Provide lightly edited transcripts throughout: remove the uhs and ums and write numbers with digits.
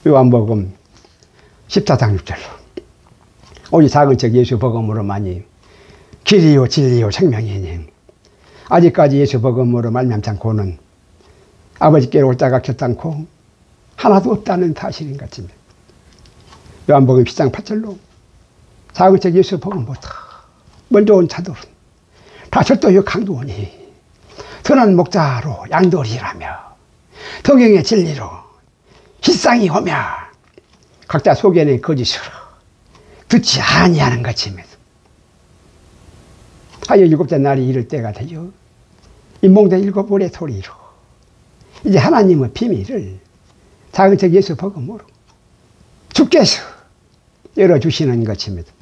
요한복음 14장 6절로 오직 작은 책 예수 복음으로만이 길이요 진리요 생명이니 아직까지 예수 복음으로 말미암고는 아버지께로 올 자가 겹잖고 하나도 없다는 사실인 것입니다. 요한복음 10장 8절로 작은 책 예수 복음보다 먼저 온 자들은 다 절도요 강도원이 선한 목자로 양돌이라며 성경의 진리로 실상이 오며 각자 속에는 거짓으로 듣지 아니하는 것입니다. 하여 일곱째 날이 이를 때가 되어 인봉된 일곱 볼의 소리로 이제 하나님의 비밀을 작은 책 예수 복음으로 주께서 열어주시는 것입니다.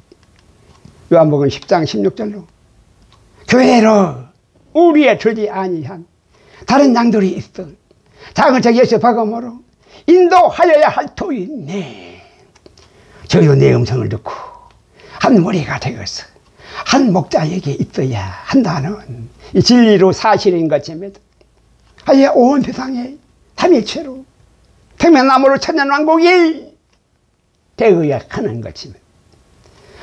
요한복음 10장 16절로 교회로 우리의 들지 아니한 다른 양들이 있어 작은 책 예수 복음으로 인도하여야 할 터이네. 저희도 내 음성을 듣고 한 무리가 되어서 한 목자에게 있어야 한다는 이 진리로 사실인 것입니다. 하여 온 세상에 삼일체로 생명나무로 천년왕국이 되어야 하는 것입니다.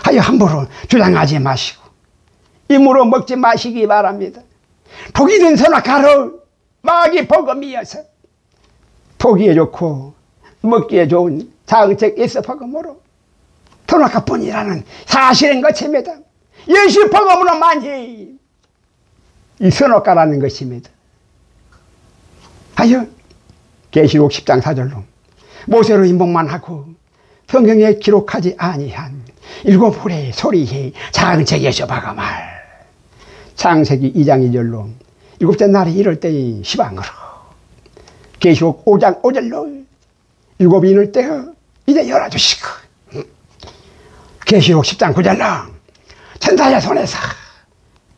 하여 함부로 주장하지 마시고 임으로 먹지 마시기 바랍니다. 독이 든 선악과를 마귀 복음이어서 보기에 좋고 먹기에 좋은 작은 책 예수 복음으로 선악과뿐이라는 사실인 것입니다. 예수 복음으로만이 이 선악과라는 것입니다. 하여 계시록 10장 4절로 모세로 인복만 하고 성경에 기록하지 아니한 일곱 불의 소리의 작은 책 예수 복음을 창세기 2장 2절로 일곱째 날이 이럴 때의 시방으로 계시록 5장 5절로 일곱이 이럴 때에 이제 열어주시고 계시록 10장 9절로 천사의 손에서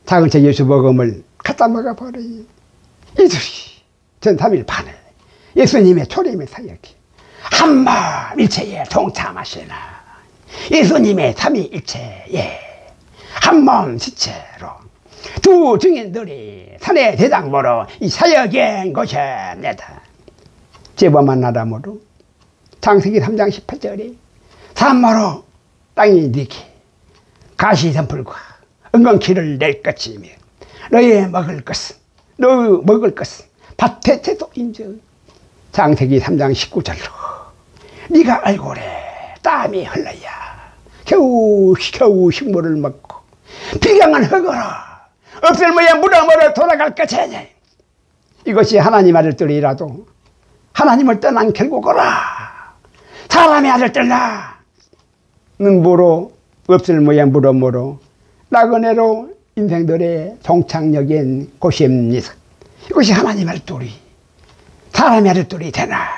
작은 책 예수 복음을 갖다 먹어버려 이들이 전 3일 반을 예수님의 초림의 사역에 한몸 일체에 동참하시나 예수님의 삼위일체에 한몸 지체로 두 증인들이 산의 대장보로 이 사역인 것입니다. 제법만 나라모로 창세기 3장 18절에 산모로 땅이 네게 가시덤불과 은건키를 낼 것이며 너의 먹을 것은 밭의 채소인즉 창세기 3장 19절로 네가 얼굴에 땀이 흘러야 겨우 식물을 먹고 비강은 흙으로 없을모야 무덤으로 돌아갈 것이니 이것이 하나님 아들들이라도 하나님을 떠난 결국으로라 사람의 아들들라 눈보로 없을모야 무덤으로 나그네로 인생들의 종착역인 곳입니다. 이것이 하나님 아들들이 사람의 아들들이 되나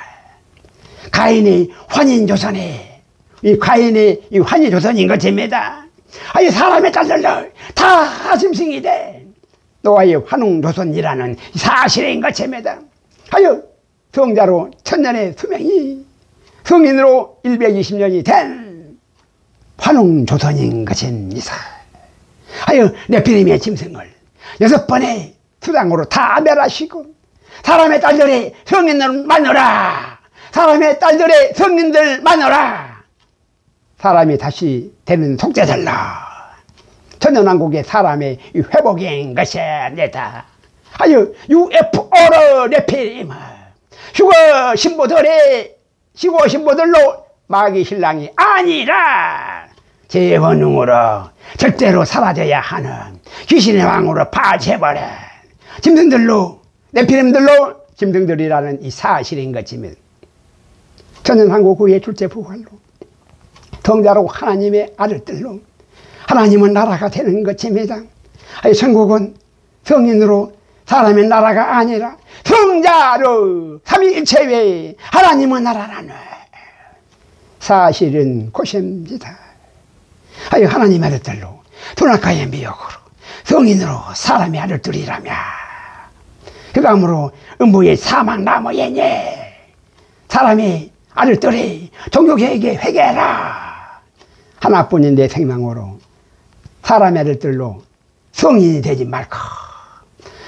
가인의 환인조선에 이 가인의 이 환인조선인 것입니다. 아니 사람의 딸들로 다 짐승이 돼 노아의 환웅조선이라는 사실인 것입니다. 하여 성자로 천년의 수명이 성인으로 120년이 된 환웅조선인 것입니다. 하여 네피림의 짐승을 6번의 수장으로 다 멸하시고 사람의 딸들의 성인들 마누라 사람의 딸들의 성인들 마누라 사람이 다시 되는 속죄절로 천년왕국의 사람의 회복인 것입니다. 하여 UFO로 네피림을 휴거 신부들로 마귀 신랑이 아니라 제 본능으로 절대로 사라져야 하는 귀신의 왕으로 파괴해버려 짐승들로 네피림들로 짐승들이라는 이 사실인 것이면 천년왕국 후의 출제 부활로 성자로 하나님의 아들들로 하나님은 나라가 되는 것입니다. 천국은 성인으로 사람의 나라가 아니라 성자로 삼위일체의 하나님의 나라라는 사실은 곳입니다. 하나님의 아들들로 선악과의 미혹으로 성인으로 사람의 아들들이라며 그감으로 음부의 사망 나무에니 사람의 아들들이 종교계에게 회개해라 하나뿐인데 생명으로 사람의 아들들로 성인이 되지 말고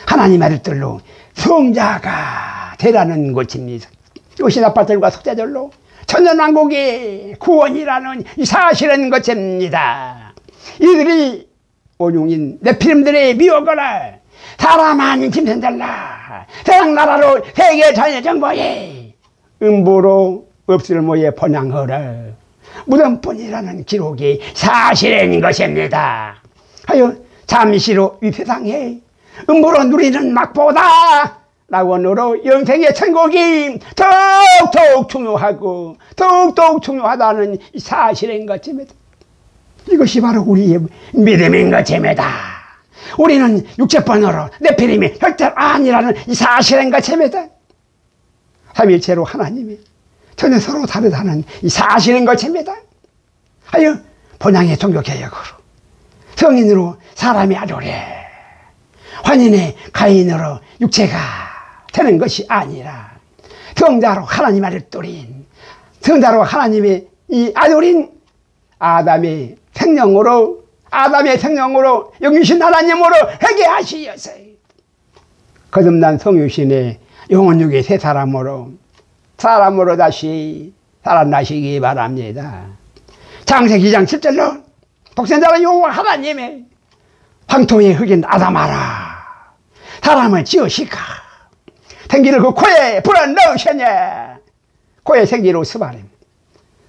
하나님의 아들들로 성자가 되라는 것입니다. 이것이 나팔들과 속죄절로 천년왕국의 구원이라는 이 사실은 것입니다. 이들이 오중인 네피림들의 미혹을 사람 아닌 짐승들라 세상나라로 세계 전역 정보에 음보로 없을모에 번양하라 무덤뿐이라는 기록이 사실인 것입니다. 하여 잠시로 이 세상에 음보로 누리는 막보다 낙원으로 영생의 천국이 더욱더욱 중요하고 더욱더욱 중요하다는 사실인 것입니다. 이것이 바로 우리의 믿음인 것입니다. 우리는 육체번호로 네피림이 혈ter 아니라는 이 사실인 것입니다. 삼일체로 하나님이 전혀 서로 다르다는 이 사실인 것입니다. 하여 본향의 종교개혁으로 성인으로 사람이 아도래 환인의 가인으로 육체가 되는 것이 아니라 성자로 하나님 아들돌인 성자로 하나님의 이 아들인 아담의 생명으로 영유신 하나님으로 회개하시어서 거듭난 성유신의 영혼육의 새 사람으로 다시 살아나시기 바랍니다. 창세기 2장 10절로 독생자로 여호와 하나님의 황토의 흙인 아담아라 사람을 지으시까 생기를 그 코에 불어넣으셨냐 코에 생기로 스바림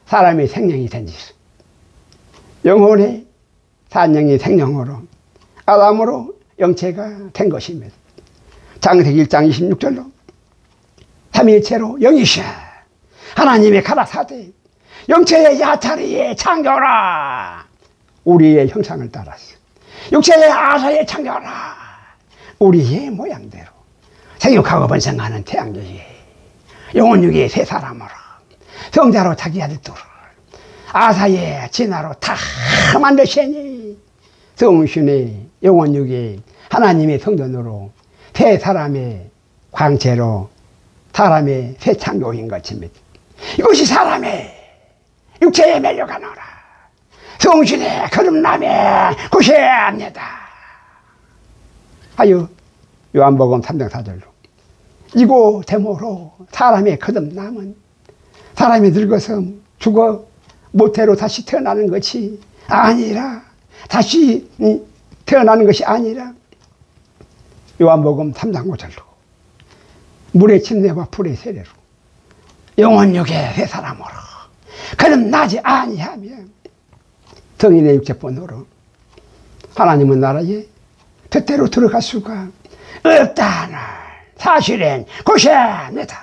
사람의 생명이 된지라 영혼의 산영의 생명으로 아담으로 영체가 된 것입니다. 창세기 1장 26절로 삼일체로 영이셔 하나님의 가라사대 영체의 야차리에 창조라 우리의 형상을 따라서 육체의 아사에 창조라 우리의 모양대로 생육하고 번성하는 태양계에 영혼육의 새 사람으로 성자로 자기 아들들을 아사의 진화로 다 만드시니 성신의 영혼육의 하나님의 성전으로 새 사람의 광채로 사람의 새 창조인 것입니다. 이것이 사람의 육체에 매료가노라 성신의 거듭남에 구세합니다. 하여 요한복음 3장 4절로 이고 대모로 사람의 거듭남은 사람이 늙어서 죽어 모태로 다시 태어나는 것이 아니라 다시 태어나는 것이 아니라 요한복음 3장 5절로 물의 침례와 불의 세례로 영혼육의 새 사람으로 거듭나지 아니하며 성인의 육체본으로 하나님의 나라에 뜻대로 들어갈 수가 없다는 사실은 고시합니다.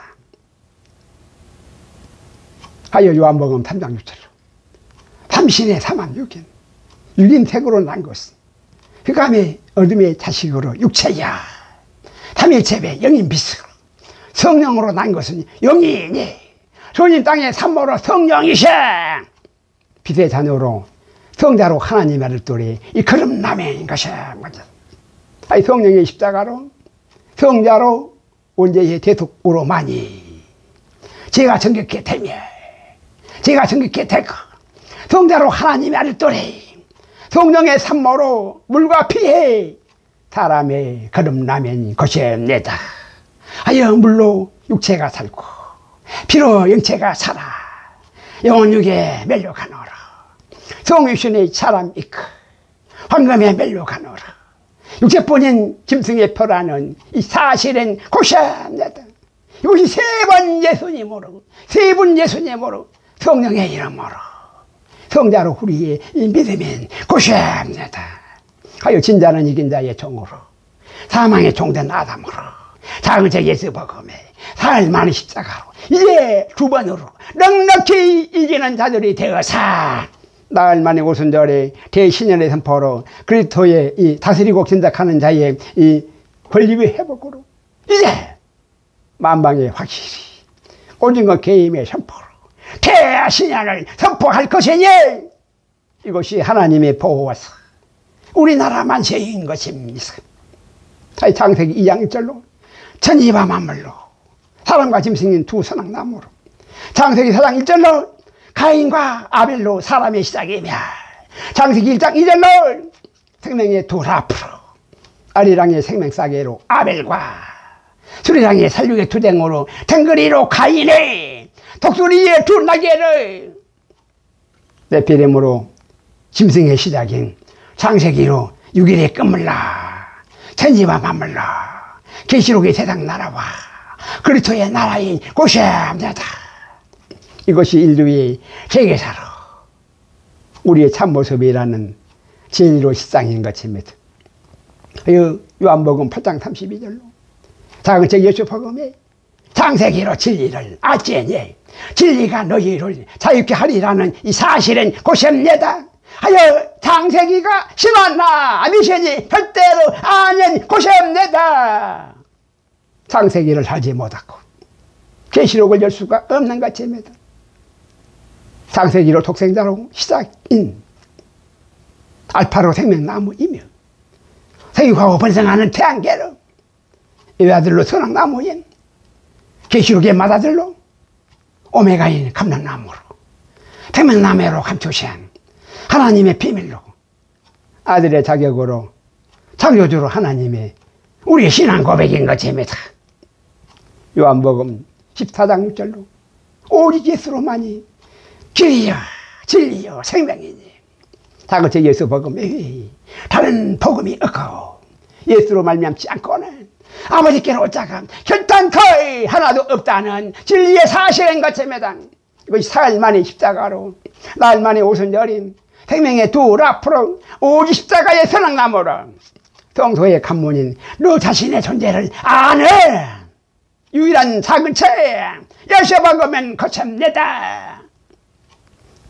하여 요한복음 3장 6절로 삼신의 3한 6인 6인택으로 난 것은 흑암의 어둠의 자식으로 육체야 삼일체의 영인 빛으로 성령으로 난 것은 영이니 주님 땅의 산모로 성령이셔 빛의 자녀로 성자로 하나님의 아들들이 이 거듭남인 것이야. 아니 성령의 십자가로 성자로 원죄의 대속으로 많이 제가 정결케 되며 제가 정결케 되고 성자로 하나님의 아들들이 성령의 산모로 물과 피해 사람의 거듭남인 것입니다. 하여 물로 육체가 살고 피로 영체가 살아 영혼육에 멸류가노라 성유신의 사람 이크 황금에 멸류가노라 육체뿐인 짐승의 표라는 이 사실은 고시합니다. 이것이 세 번 예수님으로 세 분 예수님으로 성령의 이름으로 성자로 우리의 이 믿음인 고시합니다. 하여 진자는 이긴 자의 종으로 사망의 종된 아담으로 작은 제 예수 복음에 살 많은 십자가로 이제 두 번으로 넉넉히 이기는 자들이 되어사 나흘 만에 오순절에 대신연의 선포로 그리스도의 이 다스리고 견작하는 자의 이 권리의 회복으로 이제 만방에 확실히 오징어 게임의 선포로 대신연을 선포할 것이니 이것이 하나님의 보호와서 우리나라 만세인 것입니다. 창세기 2장 1절로 천지와 만물로 사람과 짐승인 두 선악나무로 창세기 4장 1절로 가인과 아벨로 사람의 시작이며 창세기 1장 2절로 생명의 두 라프로 아리랑의 생명싸개로 아벨과 수리랑의 살육의 투쟁으로 덩그리로 가인이 독수리의 두 날개를 네피림으로 짐승의 시작인 창세기로 6일에 끝물라 천지와 맞물라 계시록의 세상 나라와 그리스도의 나라인 고시합니다. 이것이 인류의 세계사로 우리의 참모습이라는 진리로 실상인 것입니다. 요한복음 8장 32절로 작은 책 예수 복음에 창세기로 진리를 알지니 진리가 너희를 자유케 하리라는 이 사실은 고시합니다. 하여 창세기가 심하나 미신이 절대로 아닌 고시합니다. 창세기를 하지 못하고 계시록을 열 수가 없는 것입니다. 창세기로 독생자로 시작인 알파로 생명나무이며 생육하고 번성하는 태양계로 외아들로 선악나무인 계시록의 맏아들로 오메가인 감람나무로 생명나무로 감추신 하나님의 비밀로 아들의 자격으로 창조주로 하나님의 우리의 신앙 고백인 것입니다. 요한복음 14장 6절로 오직 예수로만이 길이요 진리요 생명이니 다그쳐 예수 복음에 다른 복음이 없고 예수로 말미암지 않고는 아버지께로 올 자가 결단 거의 하나도 없다는 진리의 사실인 것입니다. 이것이 사흘 만에 십자가로 나흘 만에 오순절인 생명의 두 앞으로 오직 십자가의 선악나무로 성소의 관문인 너 자신의 존재를 아는 유일한 작은 책 여셔보면 거칩니다.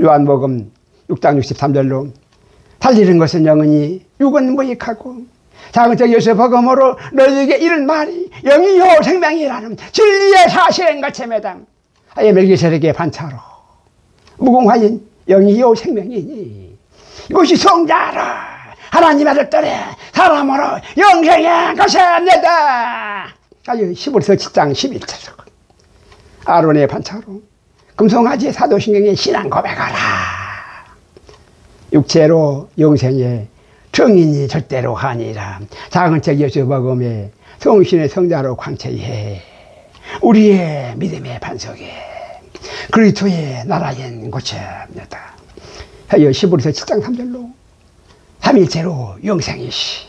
요한복음 6장 63절로 달리는 것은 영원히 육은 무익하고 작은 책 여셔보금으로 너희에게 이른 말이 영이요 생명이라는 진리의 사실인 것입니다. 아예 멜기세덱의 반차로 무궁화인 영이요 생명이니 이것이 성자라 하나님 아들들의 사람으로 영생의 것입니다. 아유 히브리서 10장 11절 아론의 반차로 금송아지 사도신경의 신앙 고백하라. 육체로 영생의 정인이 절대로 하니라. 작은 책 여수복음에 성신의 성자로 광채해 우리의 믿음의 반석에 그리스도의 나라인 곳입니다. 히브리서 7장 3절로 삼일체로 영생이시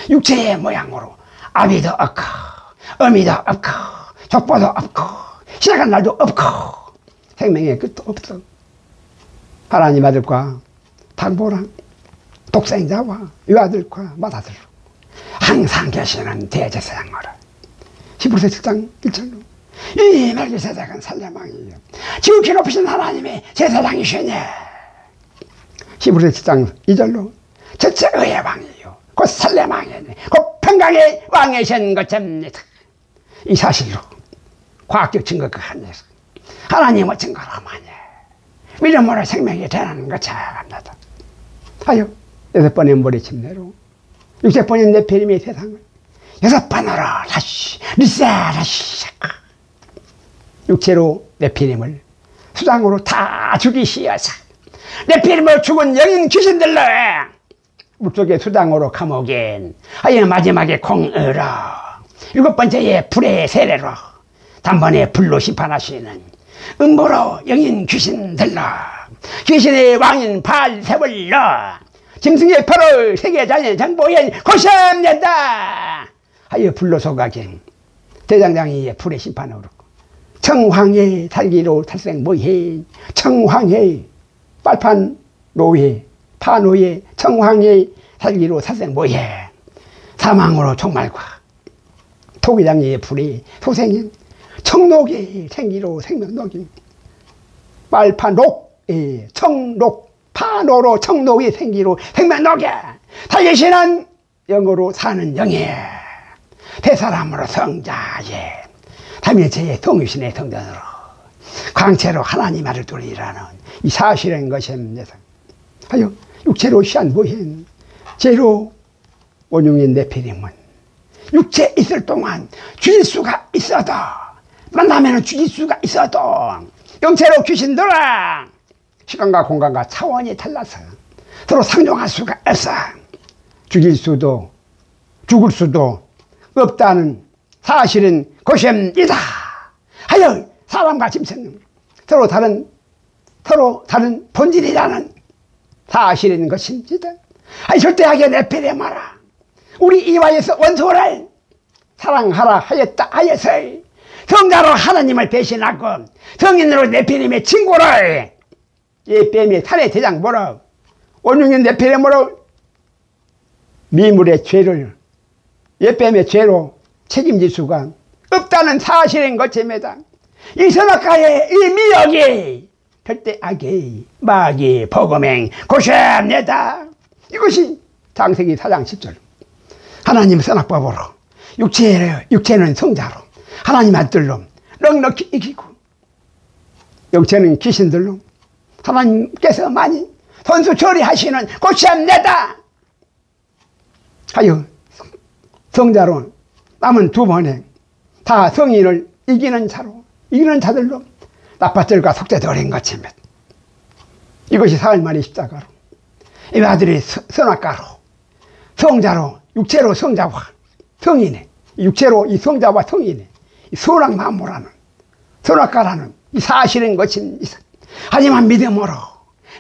육체의 모양으로 아비도 없고 어미도 없고 족보도 없고 시작한 날도 없고 생명의 끝도 없어. 하나님 아들과 당보랑 독생자와 유아들과 맏아들로 항상 계시는 대제사장으로 히브리서 7장 1절로 이 멜기세덱은 살레망이요 지극히 높으신 하나님의 제사장이시니 히브리서 7장 2절로 첫째 의의 왕이요 곧 살레망이니 곧 평강의 왕이신 것입니다. 이 사실로 과학적 증거가 아니어서 하나님의 증거로만이 믿음으로 생명이 되는 것입니다. 하여 6번의 머리침내로 6번의 네피림의 세상을 6번으로 다시 리셋하시 육체로 네피림을 수장으로 다 죽이시어서 네피림을 죽은 영인 귀신들로 물속의 수장으로 감옥인 하여 마지막에 공으로 7번째의 불의 세례로 단번에 불로 심판하시는 음보로 영인 귀신들로 귀신의 왕인 발세월로 짐승의 표를 세계자연 정보인 고시합니다. 하여 불로 속아긴 대장장이의 불의 심판으로 청황의 살기로 탈생 모인 청황의 빨판 노예 파노예 청황의 살기로 탈생 모인 사망으로 종말과 토기장의 불의 소생인 청록의 생기로 생명녹인 빨판록 청록 파노로 청록의 생기로 생명녹에 살리시는 영으로 사는 영예 대사람으로 성자예 삼일체의 동유신의 성전으로 광채로 하나님 아들들이라는 이 사실인 것입니다. 하여 육체로 시한 모인 제로 원흉인 네피림은 육체 있을 동안 죽일 수가 있어도 만나면 죽일 수가 있어도 영체로 귀신들아 시간과 공간과 차원이 달라서 서로 상종할 수가 없어 죽일 수도 죽을 수도 없다는 사실은 것입니다. 하여 사람과 짐승 서로 다른 본질이라는 사실인 것입니다. 아니, 절대하게 내피려 마라. 우리 이와에서 원수를 사랑하라 하였다 하여서 성자로 하나님을 배신하고 성인으로 네피림의 친구를 예뱀의 산의 대장 뭐라 원흉인 네피림 뭐라 미물의 죄를 예뱀의 죄로 책임질 수가 없다는 사실인 것입니다. 이 선악과의 이 미역이 절대 악의 마귀 복음행 고시합니다. 이것이 창세기 4장 10절. 하나님 선악법으로 육체는 성자로 하나님 아들로 넉넉히 이기고 영체는 귀신들로 하나님께서 많이 선수 처리하시는 고시합니다. 하여 성자로 남은 두 번에 다 성인을 이기는 자들로 나팔들과 속죄도 어린 것입니다. 이것이 사흘 만에 십자가로 이 아들이 선악과로 성자로 육체로 성자와 성인의 육체로 이 성자와 성인의 이 선악만모라는 선악과라는 이 사실인 것입니다. 하지만 믿음으로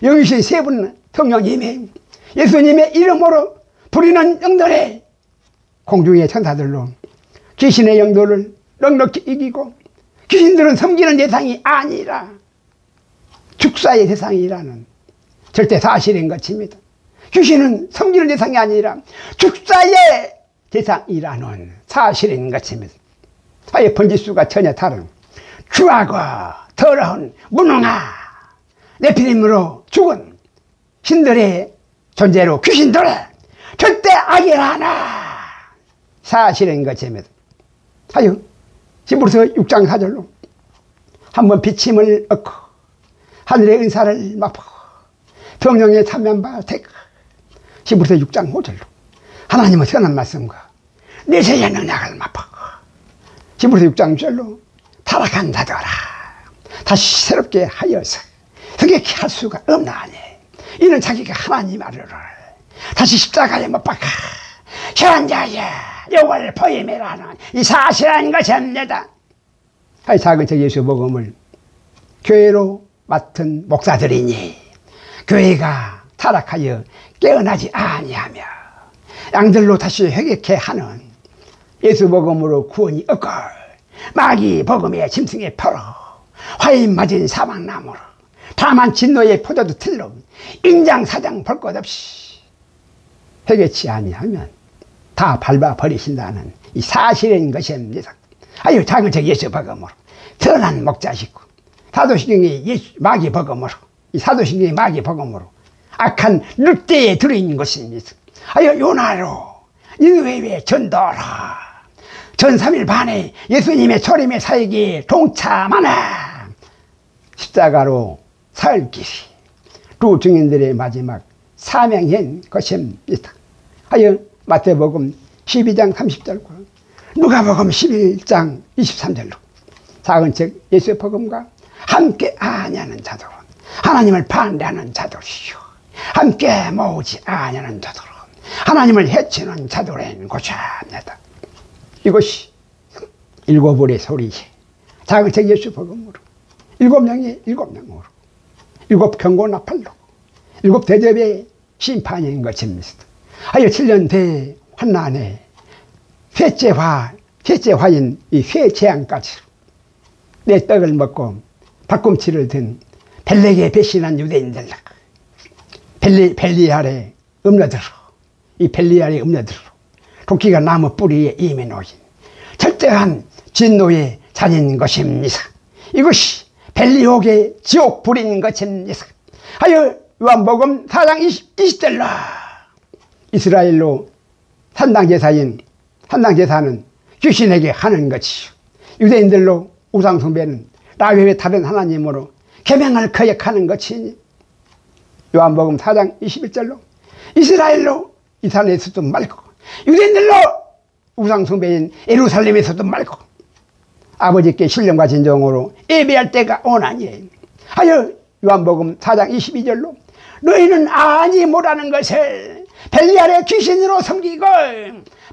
영이신 세 분 성령님의 예수님의 이름으로 부리는 영들의 공중의 천사들로 귀신의 영들을 넉넉히 이기고 귀신들은 섬기는 대상이 아니라 축사의 대상이라는 절대 사실인 것입니다. 귀신은 섬기는 대상이 아니라 축사의 대상이라는 사실인 것입니다. 아예 번지수가 전혀 다른 추하고 더러운 무능한 네피림으로 죽은 신들의 존재로 귀신들은 절대 악이라나 사실인 것입니다. 하여 히브리서 6장 4절로 한번 비침을 얻고 하늘의 은사를 맛보고 성령의 참여바 되고 히브리서 6장 5절로 하나님의 선한 말씀과 내세의 능력을 맛보고 히브리서 6장 6절로 타락한 자들아 다시 새롭게 하여서 그게 할 수가 없나니 이는 자기가 하나님 아래를 다시 십자가에 못 박아 현자의 영을 보임이라는 이 사실한 것입니다. 작은 책 예수 복음을 교회로 맡은 목사들이니 교회가 타락하여 깨어나지 아니하며 양들로 다시 회개케 하는 예수 복음으로 구원이 없고 마귀 복음의 짐승의 표로 화인 맞은 사망나무로 다만 진노의 포도도 틀로 인장사장 볼 것 없이 회개치 아니하면 다 밟아버리신다는 이 사실인 것입니다. 아유, 작은 책 예수 복음으로 선한 목자시고 사도신경이 마귀 복음으로 이 사도신경이 마귀 복음으로 악한 늑대에 들어있는 것입니다. 아유, 요나로 니느웨의 전도로 전 3일 반에 예수님의 초림의 사역이 동참하는 십자가로 살 길이 두 증인들의 마지막 사명인 것입니다. 하여 마태복음 12장 30절과 누가복음 11장 23절로 작은 책 예수의 복음과 함께 아니하는 자들은 하나님을 반대하는 자들이요 함께 모으지 아니하는 자들은 하나님을 해치는 자들인 것입니다. 이것이 일곱 월의 소리 작은 책 예수 복음으로 일곱 명이 일곱 명으로 일곱 경고 나팔로 일곱 대접의 심판인 것입니다. 하여 7년 대 환난에 쇠재화인 이 쇠재앙까지 내 떡을 먹고 발꿈치를 든 벨렉에 배신한 유대인들 벨리알의 음녀들로 이 벨리알의 음녀들로 도끼가 나무 뿌리에 임해 놓인 절대한 진노의 잔인 것입니다. 이것이 벨리옥의 지옥 불인 것입니다. 하여 요한복음 4장 20절로 이스라엘로 산당제사는 귀신에게 하는 것이요 유대인들로 우상숭배는 라웨의 다른 하나님으로 계명을 거역하는 것이니 요한복음 4장 21절로 이스라엘로 이 산에서도 말고 유대인들로 우상숭배인 예루살렘에서도 말고 아버지께 신령과 진정으로 예배할 때가 오나니 하여 요한복음 4장 22절로 너희는 아니 못하는 것을 벨리알의 귀신으로 섬기고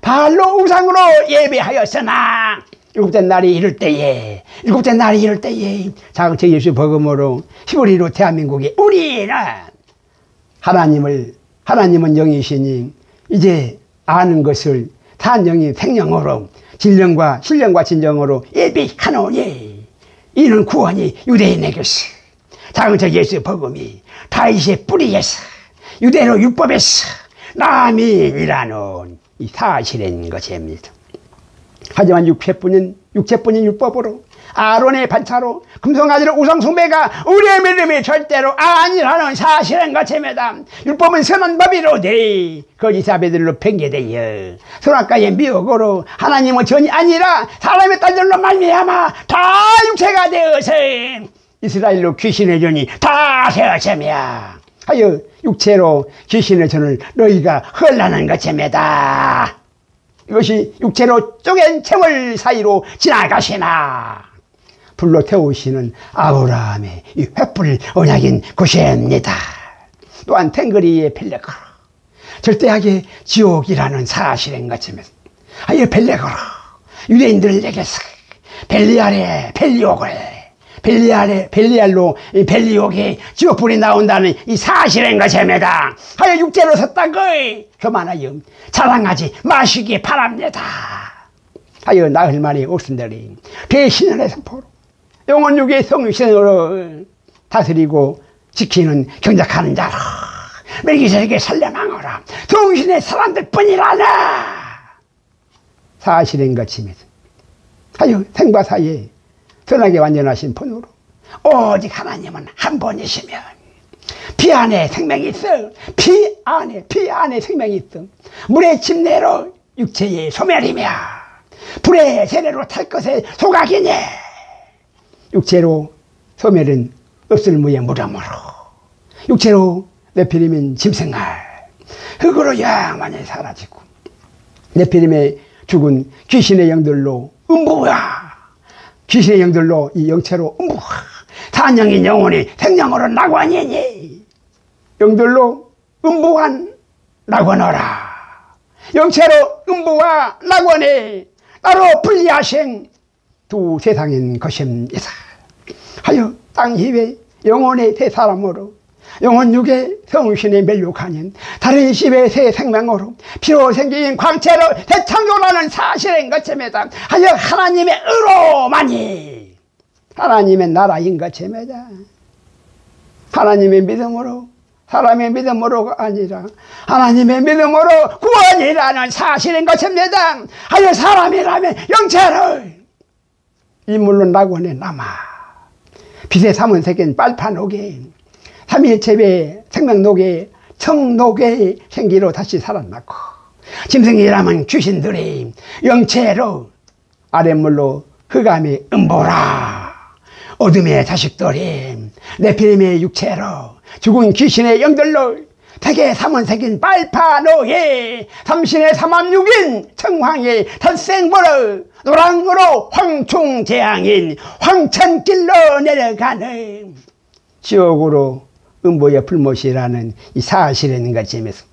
바알로 우상으로 예배하였으나 일곱째 날이 이럴 때에 장체 예수 복음으로 히브리로 대한민국에 우리는 하나님은 영이시니 이제 아는 것을 산영이 생명으로 신령과 진정으로 예비하노니 이는 구원이 유대인에게서 장체 예수 복음이 다윗의 뿌리에서 유대로 율법에서 남이라는 이 사실인 것입니다. 하지만 육체뿐인 율법으로 아론의 반차로 금송아지를 우상숭배가 우리의 믿음이 절대로 아니라는 사실인 것입니다. 율법은 선한 법이로되 거짓 아비들로 팽개되어 선악과의 미혹으로 하나님은 전이 아니라 사람의 딴절로 말미암아 다 육체가 되어서 이스라엘로 귀신의 전이 다 되었으며 하여 육체로 귀신의 전을 너희가 헐라는 것입니다. 이것이 육체로 쪼갠 채물 사이로 지나가시나 불로 태우시는 아브라함의 이 횃불 언약인 것입니다. 또한 탱거리의 벨레거로 절대하게 지옥이라는 사실인 것입니다. 하여 벨레거로 유대인들에게서 벨리알의 벨리알로 벨리옥이 지옥불이 나온다는 이 사실인 것입니다. 하여 육체로 섰다고 그만하여 자랑하지 마시기 바랍니다. 하여 나흘 만에 옥순들이 대신의 선포로 영원 육의 성신으로 다스리고 지키는 경작하는 자로 멜기세덱의 살려망으로 성신의 사람들 뿐이라나 사실인 것입니다. 하여 생과 사이에 선하게 완전하신 분으로 오직 하나님은 한 분이시면 피 안에 생명이 있어 피 안에 생명이 있어 물의 침례로 육체의 소멸이며 불의 세례로 탈 것의 소각이니 육체로 소멸은 없을 무의 무덤으로 육체로 네피림인 짐승알 흙으로 영원히 사라지고 네피림의 죽은 귀신의 영들로 귀신의 영들로 이 영체로 산영인 영혼이 생명으로 낙원이니 영들로 음부한 낙원어라 영체로 음부와 낙원이 따로 분리하신 두 세상인 것입니다. 하여 땅 위에 영혼의 새 사람으로 영혼 육의 성신의 멸육하는 다른 십의 새 생명으로 피로 생긴 광채로 대창조라는 사실인 것입니다. 하여 하나님의 의로만이 하나님의 나라인 것입니다. 하나님의 믿음으로 사람의 믿음으로가 아니라 하나님의 믿음으로 구원이라는 사실인 것입니다. 하여 사람이라면 영체로 인물로 낙원에 남아 빛의 삼은 새긴 빨판옥에 삼일체배 생명녹에 청녹의 생기로 다시 살아났고 짐승이라면 귀신들이 영체로 아랫물로 흑암의 음보라 어둠의 자식들이 네피림의 육체로 죽은 귀신의 영들로 대개 삼원색인 빨파노에 삼신의 삼암육인 청황의 탈생보로 노랑으로 황충재앙인 황천길로 내려가는 지옥으로 음보의 불못이라는 이 사실인 것임에서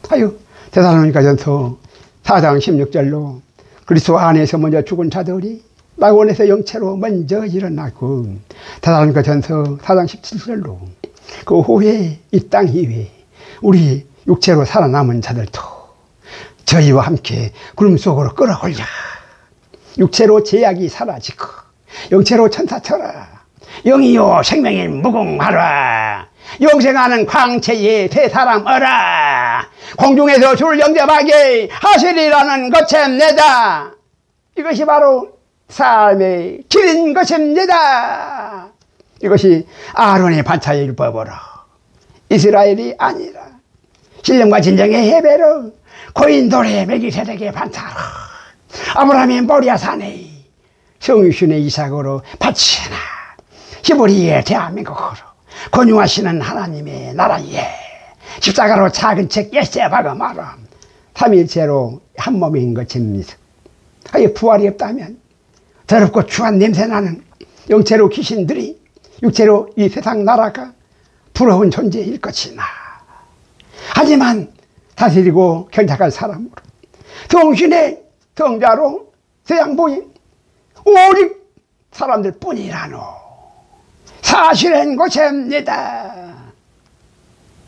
하여 데살로니가전서 4장 16절로 그리스도 안에서 먼저 죽은 자들이 낙원에서 영체로 먼저 일어나고 데살로니가전서 4장 17절로 그 후에 이 땅 위에 우리 육체로 살아남은 자들도 저희와 함께 구름 속으로 끌어올려 육체로 제약이 사라지고 영체로 천사처럼 영이요 생명인 무궁하라 영생하는 광채의 새 사람 어라 공중에서 주를 영접하게 하시리라는 것입니다. 이것이 바로 삶의 길인 것입니다. 이것이 아론의 반차의 율법으로 이스라엘이 아니라 신령과 진정의 예배로 고인돌의 멜기세덱의 반차로 아브라함의 모리아산의 성유신의 이삭으로 바치나 히브리의 대한민국으로 권유하시는 하나님의 나라에 십자가로 작은 책 예세바가 말아 삼일체로 한 몸인 것입니다. 하여 부활이 없다면 더럽고 추한 냄새나는 영체로 귀신들이 육체로 이 세상 나라가 부러운 존재일 것이나 하지만 다스리고 경작할 사람으로 성신의 성자로 대양보인 오직 사람들 뿐이라노. 사실은 것입니다.